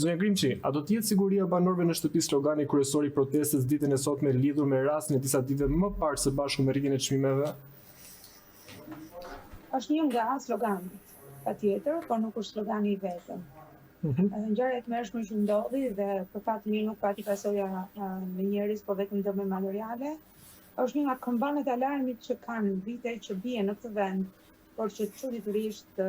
Zonja Grimçi, a do të jetë siguria e banorëve në shtëpi slogani kryesor i protestës ditën e sotme lidhur me rastin e disa ditëve më parë së bashku me rritjen e çmimeve? Është një nga sloganët, patjetër, por nuk është slogani i vetëm. Ngjarja e tmerrshme që ndodhi dhe për fat mirë nuk pati pasoja në njerëz, por vetëm dëme materiale, është një nga këmbanët e alarmit që kanë vite që bie në këtë vend, por që çuditërisht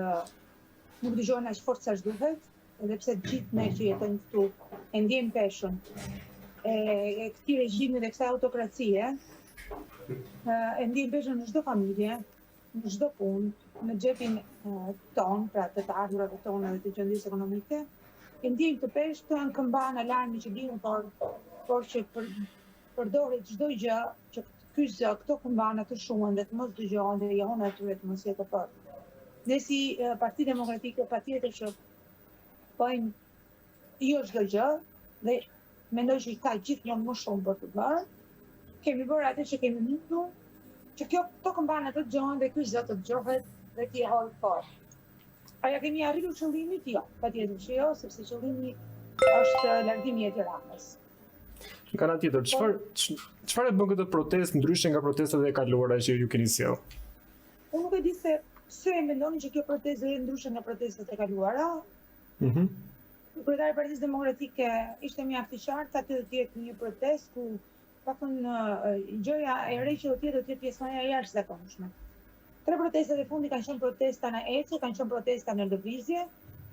nuk dëgjohen aq fort sa duhet, edhe pse gjithë ne që jetojmë këtu e ndjejmë peshën e këtij regjimi dhe kësaj autokracie, e ndjejmë peshën në çdo familje, në çdo punë, në xhepin ton, pra të ardhurave tona dhe të gjendjes ekonomike, e ndjejmë të peshë të në këmban alarmi që bie, por që përdoret çdo gjë që këto këmbana të shuhen dhe të mos dëgjohen dhe johon atyre të mos jetë fort. Ne si Parti Demokratike patjetër që bëjmë jo çdo gjë dhe mendoj që ka gjithmonë më shumë për të bërë. Kemi bërë atë që kemi mundur, që këto këmbana të dëgjohen dhe ky zot të dëgjohet dhe t'i hol fort. A ja kemi arritur qëllimit? Jo, patjetër që jo, sepse qëllimi është largimi i Tiranës. Nga ana tjetër, çfarë bën këtë protestë ndryshe nga protestat e kaluara që ju keni sjell? Unë nuk e di se pse e mendoni që kjo protestë është ndryshe nga protestat e kaluara. Kryetari i Partisë Demokratike ishte mjaft i qartë aty do të jetë një protestë ku paktën gjëja e re që do të jetë pjesëmarrja e jashtëzakonshme. 3 protestat e fundit kanë qenë protesta në Ecë, kanë qenë protesta në lëvizje.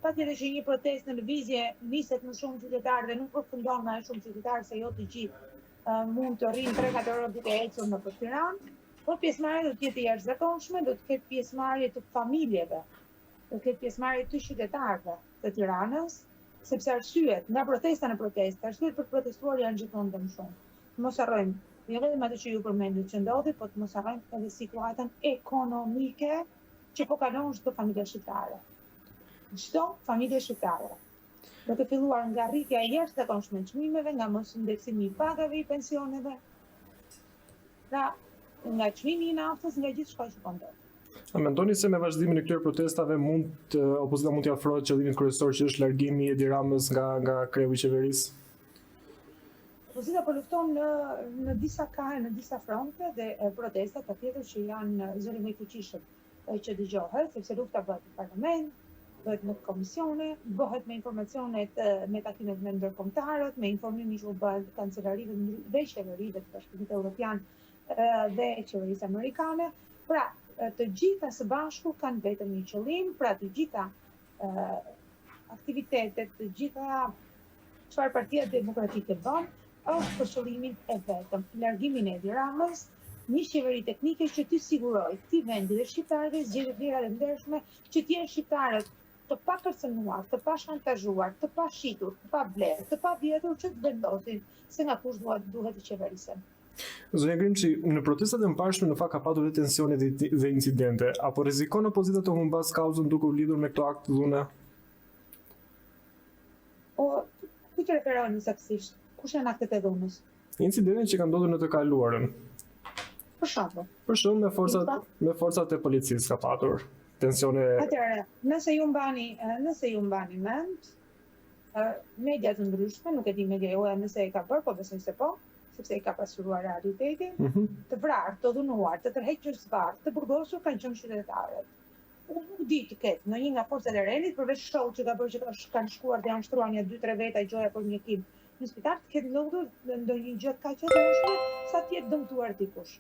Patjetër që një protestë në lëvizje niset me shumë qytetarë dhe nuk përfundon me shumë qytetarë, se jo të gjithë mund të rrinë 3-4 orë duke ecur nëpër Tiranë, por pjesëmarrja do të jetë e jashtëzakonshme, do të ketë pjesëmarrje të familjeve, do të ketë pjesëmarrje të qytetarëve të Tiranës, sepse arsyet nga protesta në protestë, arsyet për protestuar janë gjithmonë të shumë. Mos harrojmë, jo vetëm atë që ju përmendët që ndodhi, por të mos harrojmë edhe situatën ekonomike që po kalon çdo familje shqiptare. Çdo familje shqiptare. Do të filluar nga rritja e jashtëzakonshme e çmimeve, nga mos indeksimi i pagave i pensioneve, nga çmimi i naftës, nga gjithçka që po ndodh. A mendoni se me vazhdimin e këtyre protestave opozita mund t'i afrohet qëllimit kryesor që është largimi i Edi Ramës nga kreu i qeverisë? Opozita po lufton në disa kahe, në disa fronte dhe protestat patjetër që janë zëri më i fuqishëm që dëgjohet, sepse lufta bëhet në parlament, bëhet në komisione, bëhet me informacionet, me takimet me ndërkombëtarët, me informimin që u bën kancelarive dhe qeverive të Bashkimit Evropian dhe qeverisë amerikane. Pra, të gjitha së bashku kanë vetëm një qëllim, pra të gjitha aktivitetet, të gjitha çfarë Partia Demokratike bën, është për qëllimin e vetëm, largimin e Edi Ramës, një qeveri teknike që t'i sigurojë këtij vendi dhe shqiptarëve zgjedhje të lira dhe ndershme, që të jenë shqiptarët të pakërcënuar, të pashantazhuar, të pashitur, të pablerë, të pavjetur që të vendosin se nga kush duhet të qeverisen. Zonja Grimçi, në protestat e mëparshme në fakt ka patur dhe tensione dhe incidente, apo rrezikon opozita të humbas kauzën duke u lidhur me këto akte dhune? Ku të referoheni saktësisht? Kush janë aktet e dhunës? Incidentet që kanë ndodhur në të kaluarën. Për shembull. Për shembull me forcat e policisë ka patur tensione. Atëherë, nëse ju mbani mend, media të ndryshme, nuk e di media joja nëse e ka bërë, po besoj se po, sepse i ka pasuruar realitetin, të vrarë, të dhunuar, të tërhequr zvarr, të burgosur kanë qenë qytetarët. Unë nuk di të ketë në një nga forcat e rendit, përveç shohut që ka bërë që kanë shkuar dhe janë shtruar një 2-3 veta gjoja për mjekim në spital, të ketë ndodhur ndonjë gjë kaq e dëmshme sa të jetë dëmtuar dikush.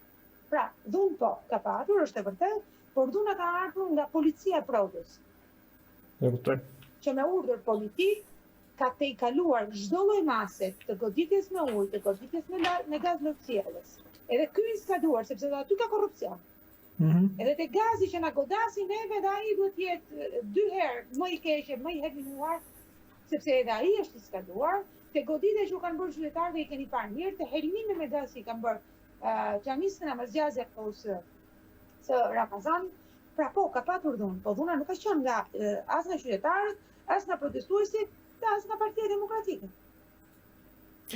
Pra, dhunë po, ka patur, është e vërtet, por dhuna ka ardhur nga policia e prodhës. E kuptoj. Që me urdhër politik ka tejkaluar çdo lloj mase të goditjes me ujë, të goditjes me gaz lëvësielës. Edhe ky i skaduar, sepse aty ka korrupsion. Edhe te gazi që na godasin neve dhe ai duhet të jetë 2 herë më i keq, më i helmuar, sepse edhe ai është i skaduar. Te goditja që u kanë bërë qytetarëve i keni parë mirë, te helmimi me gaz që i kanë bërë xhamistë namazgjazja së Ramazan. Pra po, ka patur dhunë, po dhuna nuk ka qenë nga as nga qytetarët, as nga protestuesit, as nga Partia Demokratike.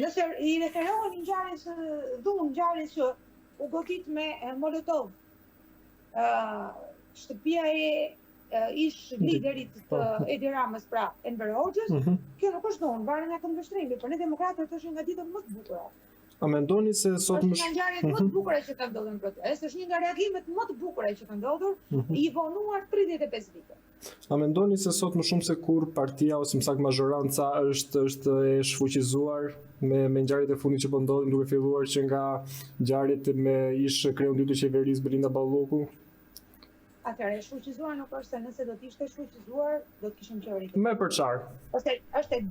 Nëse i referohen ngjarjes që u godit me Molotov, shtëpia e ish liderit të Edi Ramës, pra Enver Hoxhës, kjo nuk është dhunë, varet nga këndvështrimi, por ne demokratët është nga ditët më të bukura. A mendoni se sot është nga ngjarjet më të bukura që ka ndodhur në protestë, është një nga reagimet më të bukura që ka ndodhur, i vonuar 35 vite. A mendoni se sot më shumë se kur partia ose më saktë mazhoranca është e shfuqizuar me ngjarjet e fundit që po ndodhin, duke filluar që nga ngjarjet me ish kreun dytë të qeverisë Belinda Balloku? Atëherë, shfuqizuar nuk është se nëse do të ishte shfuqizuar, do të kishim qeveri. Me për çfarë? Është e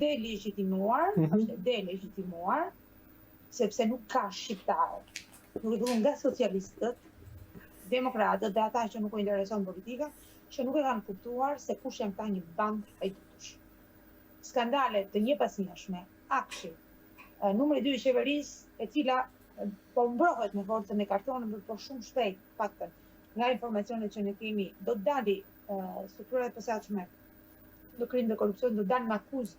delegjitimuar, sepse nuk ka shqiptar, duke qenë nga socialistët, demokratët dhe ata që nuk u intereson politika, që nuk e kanë kuptuar se kush janë këta një band pajtush. Skandalet të njëpasnjëshme, Akshi, numri 2 i qeverisë, e cila po mbrohet me forcën e kartonit, por shumë shpejt, paktën, nga informacionet që ne kemi, do të dali strukturat e posaçme në krim dhe korrupsion, do të dalë me akuzë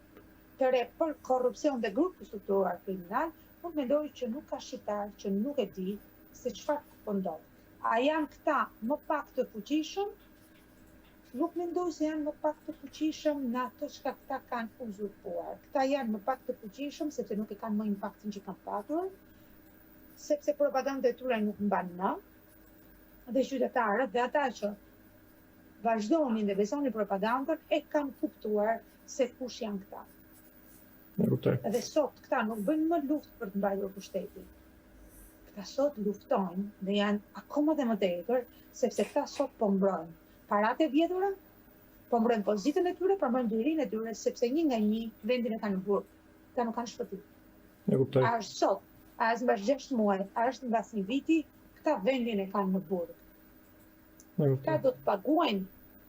të re për korrupsion dhe grup të strukturar kriminal, unë mendoj që nuk ka shqiptar që nuk e di se çfarë po ndodh. A janë këta më pak të fuqishëm? Nuk mendoj se janë më pak të fuqishëm në ato që këta kanë uzurpuar. Këta janë më pak të fuqishëm sepse nuk e kanë më impaktin që kanë patur, sepse propaganda e tyre nuk mban më, dhe qytetarët dhe ata që vazhdonin dhe besonin propagandën e kanë kuptuar se kush janë këta. Dhe sot këta nuk bëjnë më luftë për të mbajtur pushtetin. Këta sot luftojnë dhe janë akoma dhe më tepër, sepse këta sot po mbrojnë paratë e vjedhura, po mbrojnë pozitën e tyre, po mbrojnë lirinë e tyre, sepse një nga një vendin e kanë në burg. Këta nuk kanë shpëtim. A është sot, a është mbash 6 muaj, a është mbas një viti, këta vendin e kanë në burg. Këta do të paguajnë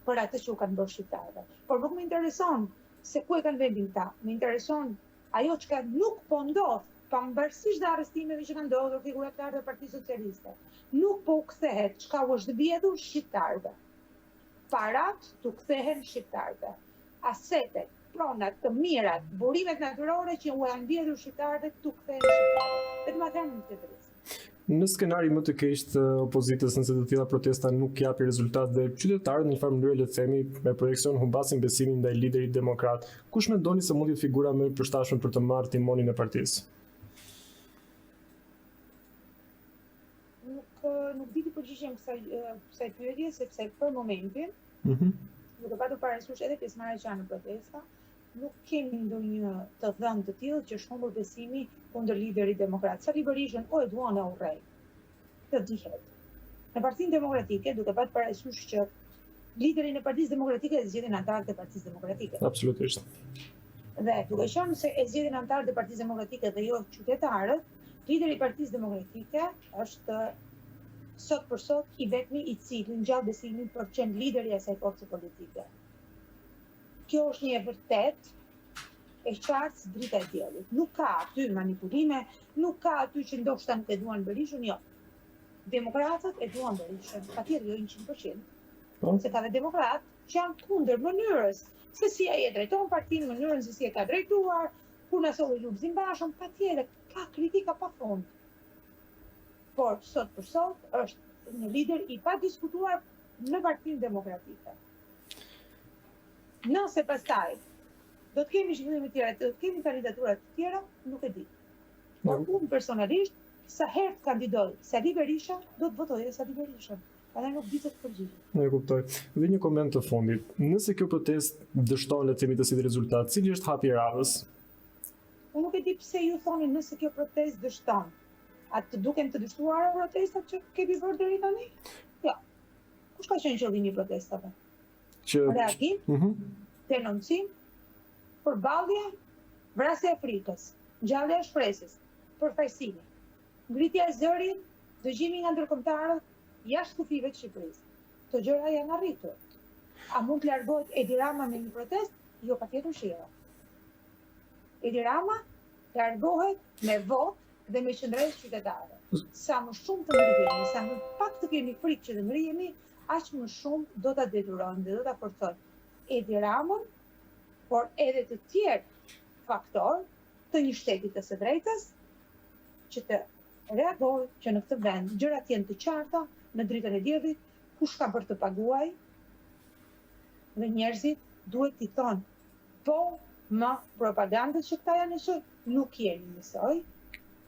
për atë që u kanë bërë shqiptarëve. Por nuk më intereson se ku e kanë vendin këta. Më intereson ajo që nuk po ndodh, pavarësisht dhe arrestimeve që kanë ndodhur figuratarëve të Partisë Socialiste. Nuk po u kthehet çka u është vjedhur shqiptarëve. Parat të kthehen shqiptarëve. Asetet, pronat, të mirat, burimet natyrore që u janë vjedhur shqiptarëve të kthehen shqiptarëve. Vetëm atë mund të interesë. Në skenari më të keq të opozitës, nëse të tilla protesta nuk japi rezultat dhe qytetarët në një farë mënyrë le të themi me projeksion humbasin besimin ndaj liderit demokrat, kush mendoni se mund të jetë figura më e përshtatshme për të marrë timonin e partisë? Nuk di të përgjigjem kësaj pyetje, sepse për momentin, duke patur parasysh edhe pjesëmarrësja në protesta, nuk kemi ndonjë të dhënë të tillë që është humbur besimi kundër liderit demokrat. Sali Berishën o e duan e urrej, të dihet. Në Partinë Demokratike, duke patur parasysh që liderin e Partisë Demokratike e zgjedhin antarët e Partisë Demokratike. Absolutisht. Dhe duke qenë se e zgjedhin antarët e Partisë Demokratike dhe jo qytetarët, lideri i Partisë Demokratike është sot për sot i vetmi i cili ngjall besimin për të qenë lideri i asaj force politike. Kjo është një e vërtet e qartë si drita e diellit. Nuk ka aty manipulime, nuk ka aty që ndoshta nuk e duan Berishën, jo. Demokratët e duan Berishën, patjetër jo 100%. Se ka dhe demokratë që janë kundër mënyrës se si ai e drejton partinë, mënyrën se si e ka drejtuar, kur na solli Lulzim Bashën, patjetër ka kritika pafund. Por sot për sot është një lider i pa diskutuar në Partinë Demokratike. Nëse pastaj do të kemi zhvillime të tjera, do të kemi kandidatura të tjera, nuk e di. Por unë personalisht, sa herë të kandidoj Sali Berisha, do të votoj edhe Sali Berisha. Prandaj nuk di të përgjigjem. E kuptoj. Dhe një koment të fundit. Nëse kjo protestë dështon le të themi të sjellë rezultat, cili është hapi i radhës? Unë nuk e di pse ju thoni nëse kjo protestë dështon. A të duken të dështuara protestat që kemi bërë deri tani? Jo. Kush ka qenë qëllimi i protestave? Reagim, denoncim, përballje, vrasja e frikës, ngjallja e shpresës, përfaqësimi, ngritja e zërit, dëgjimi nga ndërkombëtarët jashtë kufive të Shqipërisë. Këto gjëra janë arritur. A mund të largohet Edi Rama me një protestë? Jo, patjetër shira. Edi Rama largohet me votë dhe me qëndresë qytetarëve. Sa më shumë të ngrihemi, sa më pak të kemi frikë që të ngrihemi, aq më shumë do ta detyrojmë dhe do ta forcojmë Edi Ramën, por edhe të tjerë faktorë të një shteti të së drejtës që të reagojë që në këtë vend gjërat jenë të qarta në dritën e diellit, kush ka bërë të paguaj, dhe njerëzit duhet t'i thonë, po, më propagandës që këta janë njësoj, nuk jemi njësoj,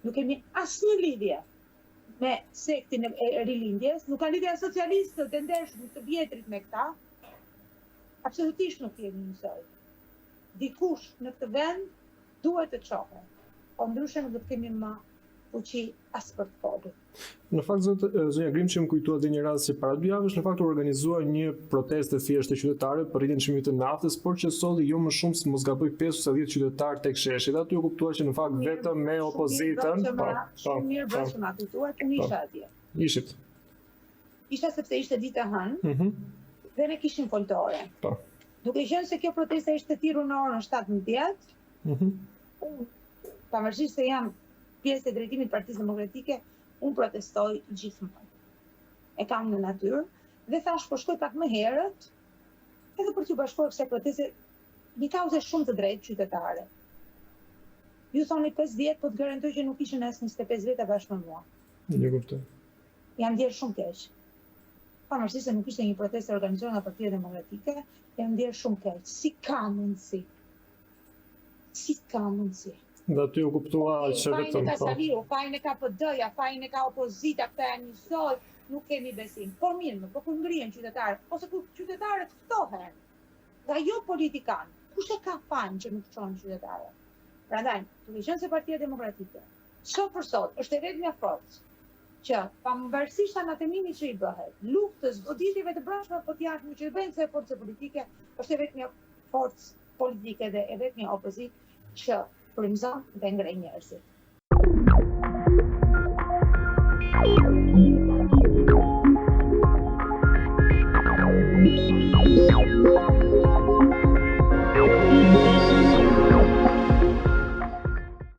nuk kemi asnjë lidhje me sektin e rilindjes, nuk ka lidhje socialistët të ndershëm të vjetrit me këta, absolutisht nuk jemi njësoj. Dikush në këtë vend duhet të çohet, po ndryshe nuk do të kemi më fuqi as për të folur. Në fakt, zonja Grimçi më kujtua dhe një rast që para 2 javësh në fakt u organizua një protestë thjeshtë qytetare për rritjen e çmimit të naftës, por që solli jo më shumë se mos gaboj 5 ose 10 qytetarë tek sheshi. Dhe aty u kuptua që në fakt vetëm me opozitën. Shumë mirë bësh që ma kujtuar, unë isha atje. Ishit. Isha sepse ishte ditë e hënë dhe ne kishim foltore. Duke qenë se kjo protesta ishte thirrur në orën 17, unë pavarësisht se jam pjesë e drejtimit të Partisë Demokratike, unë protestoj gjithmonë. E kam në natyrë dhe thash po shkoj pak më herët, edhe për t'ju bashkuar kësaj proteste, një kauze shumë të drejtë qytetare. Ju thoni 5 vjet, po të garantoj që nuk ishin as 25 veta bashkë me mua. Një kuptoj. Jam ndjerë shumë keq. Pavarësisht se nuk ishte një protestë organizuar nga Partia Demokratike, jam ndjerë shumë keq. Si ka mundësi? Dhe aty u kuptua që vetëm fajin e ka Saliu, fajin e ka PD-ja, fajin e ka opozita, këta janë njësoj, nuk kemi besim. Por mirë, po kur ngrihen qytetarët, ose kur qytetarët ftohen, nga jo politikan, kush e ka fajin që nuk çon qytetarët? Prandaj, duke qenë se Partia Demokratike, sot për sot është e vetmja forcë që pavarësisht anatemimit që i bëhet, luftës, goditjeve të brendshme apo të jashtme që bëjnë kësaj force politike, është e vetmja forcë politike dhe e vetmja opozitë që frymëzon dhe ngrej njerëzit.